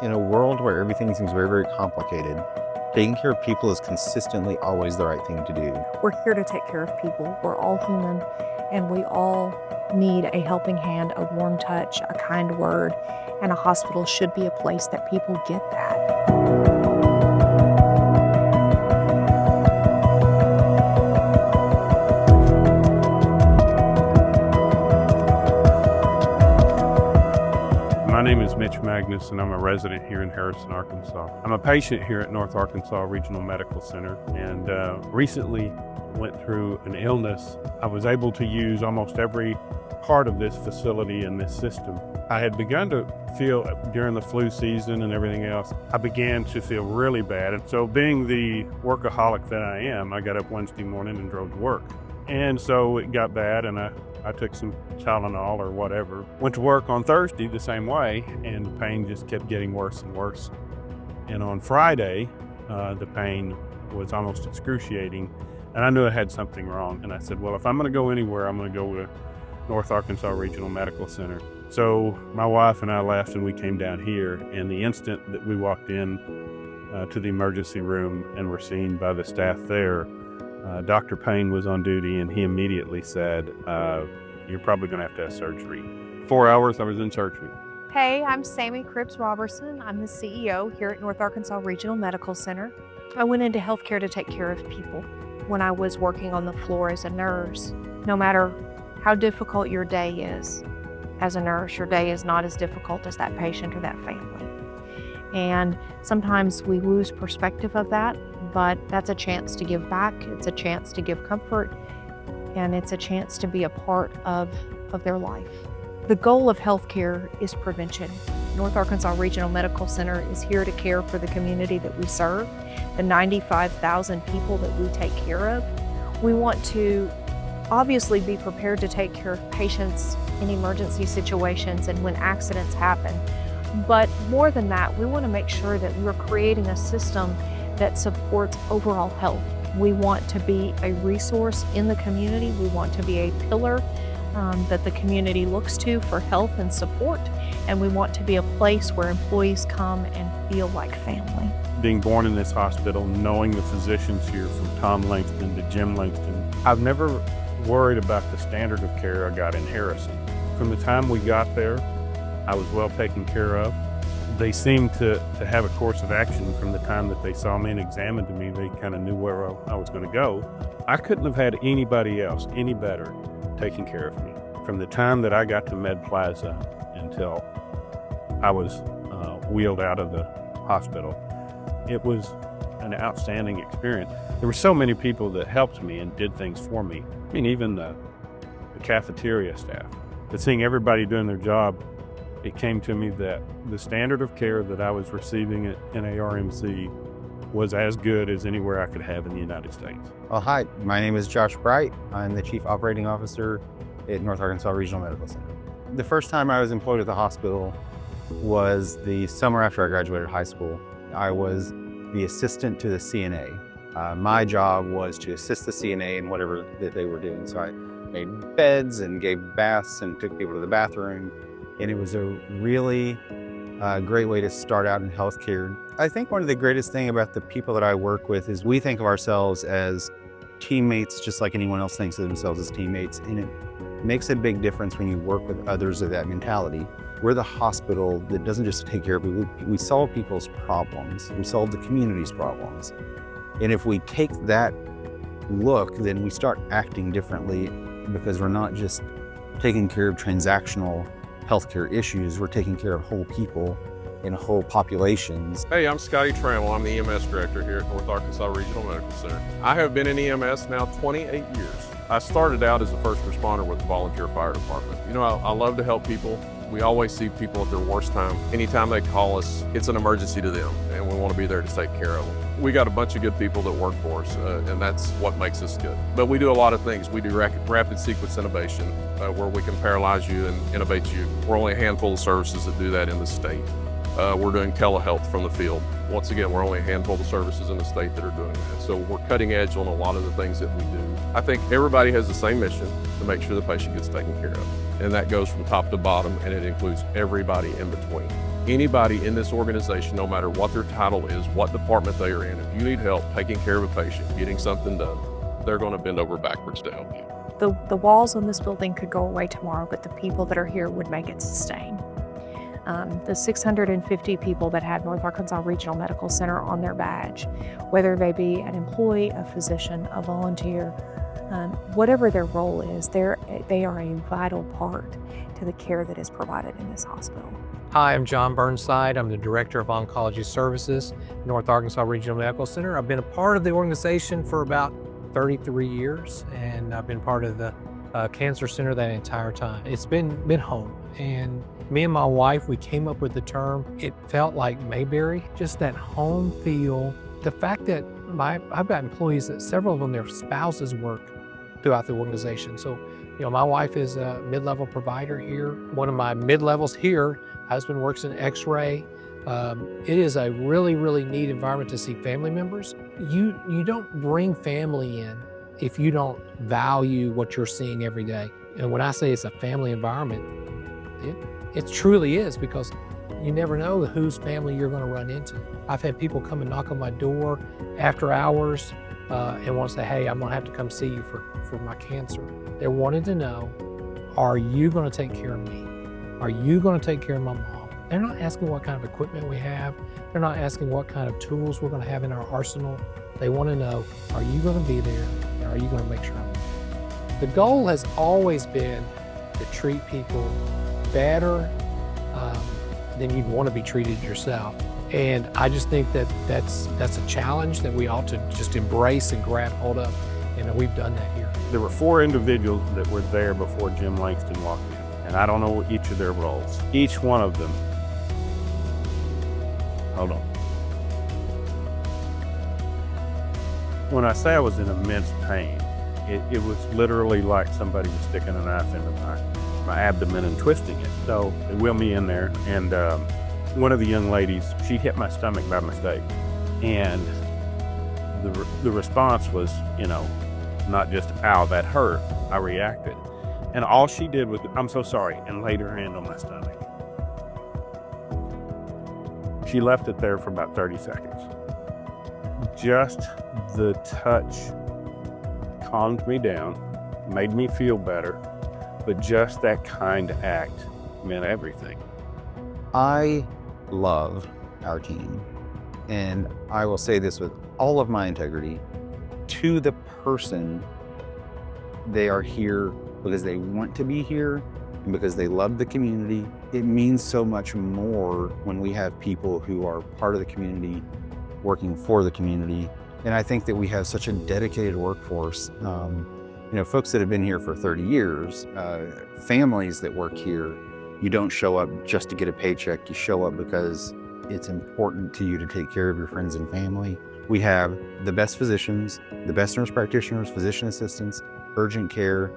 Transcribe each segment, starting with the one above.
In a world where everything seems very, very complicated, taking care of people is consistently always the right thing to do. We're here to take care of people. We're all human, and we all need a helping hand, a warm touch, a kind word, and a hospital should be a place that people get that. My name is Mitch Magnus, and I'm a resident here in Harrison, Arkansas. I'm a patient here at North Arkansas Regional Medical Center, and recently went through an illness. I was able to use almost every part of this facility and this system. I had begun to feel during the flu season and everything else, I began to feel really bad. And so being the workaholic that I am, I got up Wednesday morning and drove to work. And so it got bad, and I took some Tylenol or whatever. Went to work on Thursday the same way, and the pain just kept getting worse and worse. And on Friday, the pain was almost excruciating, and I knew I had something wrong. And I said, well, if I'm gonna go anywhere, I'm gonna go to North Arkansas Regional Medical Center. So my wife and I left, and we came down here, and the instant that we walked in to the emergency room and were seen by the staff there, Dr. Payne was on duty, and he immediately said, you're probably going to have surgery. 4 hours I was in surgery. Hey, I'm Sammy Cripps Robertson. I'm the CEO here at North Arkansas Regional Medical Center. I went into healthcare to take care of people. When I was working on the floor as a nurse, no matter how difficult your day is, as a nurse, your day is not as difficult as that patient or that family. And sometimes we lose perspective of that, but that's a chance to give back. It's a chance to give comfort, and it's a chance to be a part of their life. The goal of healthcare is prevention. North Arkansas Regional Medical Center is here to care for the community that we serve, the 95,000 people that we take care of. We want to obviously be prepared to take care of patients in emergency situations and when accidents happen. But more than that, we want to make sure that we're creating a system that supports overall health. We want to be a resource in the community. We want to be a pillar that the community looks to for health and support. And we want to be a place where employees come and feel like family. Being born in this hospital, knowing the physicians here from Tom Langston to Jim Langston, I've never worried about the standard of care I got in Harrison. From the time we got there, I was well taken care of. They seemed to have a course of action from the time that they saw me and examined me. They kind of knew where I was going to go. I couldn't have had anybody else any better taking care of me. From the time that I got to Med Plaza until I was wheeled out of the hospital, it was an outstanding experience. There were so many people that helped me and did things for me. I mean, even the cafeteria staff. But seeing everybody doing their job, it came to me that the standard of care that I was receiving at NARMC was as good as anywhere I could have in the United States. Well, hi, my name is Josh Bright. I'm the Chief Operating Officer at North Arkansas Regional Medical Center. The first time I was employed at the hospital was the summer after I graduated high school. I was the assistant to the CNA. My job was to assist the CNA in whatever that they were doing. So I made beds and gave baths and took people to the bathroom. And it was a really great way to start out in healthcare. I think one of the greatest things about the people that I work with is we think of ourselves as teammates just like anyone else thinks of themselves as teammates. And it makes a big difference when you work with others of that mentality. We're the hospital that doesn't just take care of people, we solve people's problems. We solve the community's problems. And if we take that look, then we start acting differently because we're not just taking care of transactional healthcare issues, we're taking care of whole people and whole populations. Hey, I'm Scotty Trammell. I'm the EMS Director here at North Arkansas Regional Medical Center. I have been in EMS now 28 years. I started out as a first responder with the volunteer fire department. You know, I love to help people. We always see people at their worst time. Anytime they call us, it's an emergency to them, and we want to be there to take care of them. We got a bunch of good people that work for us, and that's what makes us good. But we do a lot of things. We do rapid sequence intubation, where we can paralyze you and intubate you. We're only a handful of services that do that in the state. We're doing telehealth from the field. Once again, we're only a handful of services in the state that are doing that. So we're cutting edge on a lot of the things that we do. I think everybody has the same mission to make sure the patient gets taken care of. And that goes from top to bottom, and it includes everybody in between. Anybody in this organization, no matter what their title is, what department they are in, if you need help taking care of a patient, getting something done, they're going to bend over backwards to help you. The walls on this building could go away tomorrow, but the people that are here would make it sustain. The 650 people that have North Arkansas Regional Medical Center on their badge, whether they be an employee, a physician, a volunteer, whatever their role is, they are a vital part to the care that is provided in this hospital. Hi, I'm John Burnside. I'm the Director of Oncology Services, North Arkansas Regional Medical Center. I've been a part of the organization for about 33 years, and I've been part of the Cancer Center that entire time. It's been home, and me and my wife, we came up with the term, it felt like Mayberry, just that home feel. The fact that I've got employees that several of them, their spouses work throughout the organization. So, my wife is a mid-level provider here. One of my mid-levels here, husband works in X-ray. It is a really, really neat environment to see family members. You don't bring family in if you don't value what you're seeing every day. And when I say it's a family environment, it truly is, because you never know whose family you're going to run into. I've had people come and knock on my door after hours and want to say, hey, I'm going to have to come see you for my cancer. They're wanting to know, are you going to take care of me? Are you going to take care of my mom? They're not asking what kind of equipment we have. They're not asking what kind of tools we're going to have in our arsenal. They want to know, are you going to be there? And are you going to make sure I'm there? The goal has always been to treat people better than you'd want to be treated yourself. And I just think that that's a challenge that we ought to just embrace and grab hold of. And we've done that here. There were 4 individuals that were there before Jim Langston walked in, and I don't know each of their roles. Each one of them, hold on. When I say I was in immense pain, it was literally like somebody was sticking a knife into my abdomen and twisting it. So they wheeled me in there, and one of the young ladies, she hit my stomach by mistake. And the response was, not just, ow, that hurt. I reacted. And all she did was, I'm so sorry, and laid her hand on my stomach. She left it there for about 30 seconds. Just the touch calmed me down, made me feel better, but just that kind act meant everything. I love our team, and I will say this with all of my integrity, to the person, they are here because they want to be here and because they love the community. It means so much more when we have people who are part of the community working for the community. And I think that we have such a dedicated workforce. Folks that have been here for 30 years, families that work here. You don't show up just to get a paycheck. You show up because it's important to you to take care of your friends and family. We have the best physicians, the best nurse practitioners, physician assistants, urgent care,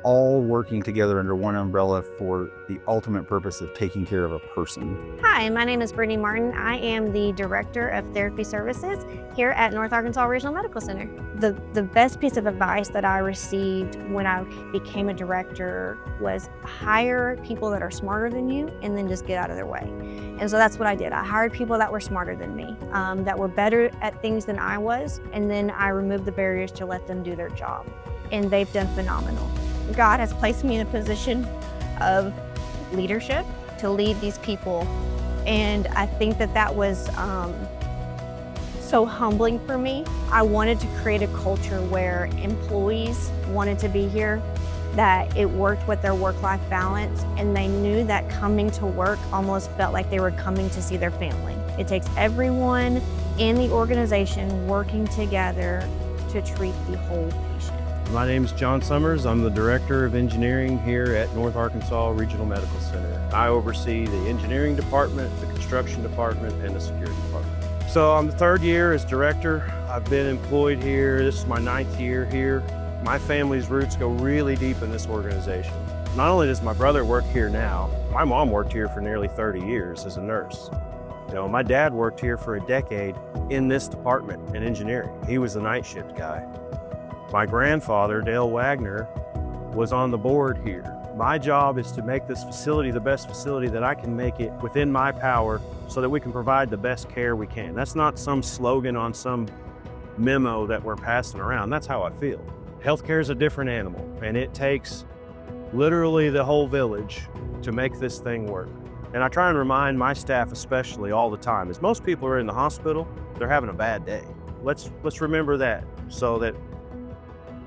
all working together under one umbrella for the ultimate purpose of taking care of a person. Hi, my name is Brittany Martin. I am the Director of Therapy Services here at North Arkansas Regional Medical Center. The best piece of advice that I received when I became a director was hire people that are smarter than you and then just get out of their way. And so that's what I did. I hired people that were smarter than me, that were better at things than I was, and then I removed the barriers to let them do their job. And they've done phenomenal. God has placed me in a position of leadership to lead these people. And I think that was so humbling for me. I wanted to create a culture where employees wanted to be here, that it worked with their work-life balance, and they knew that coming to work almost felt like they were coming to see their family. It takes everyone in the organization working together to treat the whole patient. My name is John Summers. I'm the Director of Engineering here at North Arkansas Regional Medical Center. I oversee the engineering department, the construction department, and the security department. So I'm the 3rd year as director. I've been employed here. This is my 9th year here. My family's roots go really deep in this organization. Not only does my brother work here now, my mom worked here for nearly 30 years as a nurse. You know, my dad worked here for a decade in this department in engineering. He was the night shift guy. My grandfather, Dale Wagner, was on the board here. My job is to make this facility the best facility that I can make it within my power so that we can provide the best care we can. That's not some slogan on some memo that we're passing around. That's how I feel. Healthcare is a different animal, and it takes literally the whole village to make this thing work. And I try and remind my staff especially all the time, as most people are in the hospital, they're having a bad day. Let's remember that so that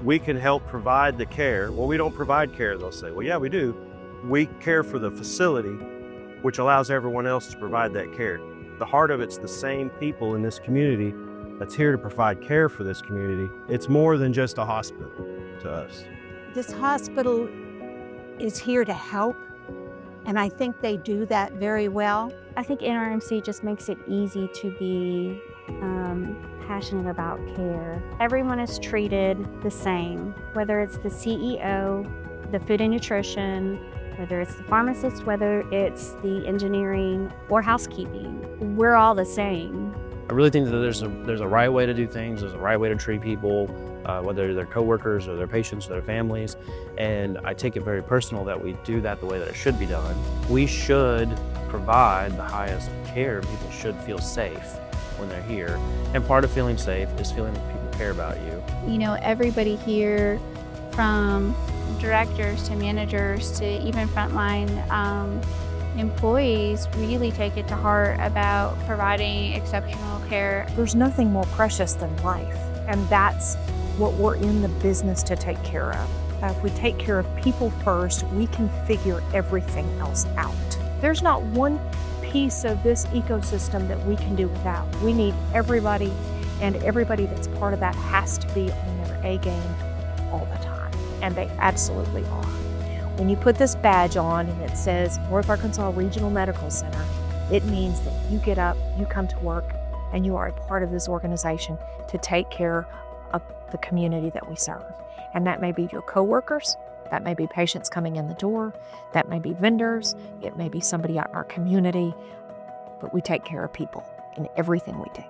we can help provide the care. Well, we don't provide care, they'll say. Well, yeah, we do. We care for the facility, which allows everyone else to provide that care. The heart of it's the same people in this community that's here to provide care for this community. It's more than just a hospital to us. This hospital is here to help, and I think they do that very well. I think NRMC just makes it easy to be passionate about care. Everyone is treated the same, whether it's the CEO, the food and nutrition, whether it's the pharmacist, whether it's the engineering or housekeeping. We're all the same. I really think that there's a right way to do things, there's a right way to treat people, whether they're coworkers or their patients or their families, and I take it very personal that we do that the way that it should be done. We should provide the highest care. People should feel safe when they're here, and part of feeling safe is feeling that people care about you. You know, everybody here, from directors to managers to even frontline employees, really take it to heart about providing exceptional care. There's nothing more precious than life, and that's what we're in the business to take care of. If we take care of people first, we can figure everything else out. There's not one piece of this ecosystem that we can do without. We need everybody, and everybody that's part of that has to be on their A game all the time, and they absolutely are. When you put this badge on and it says North Arkansas Regional Medical Center, it means that you get up, you come to work, and you are a part of this organization to take care of the community that we serve. And that may be your coworkers, that may be patients coming in the door, that may be vendors, it may be somebody out in our community, but we take care of people in everything we do.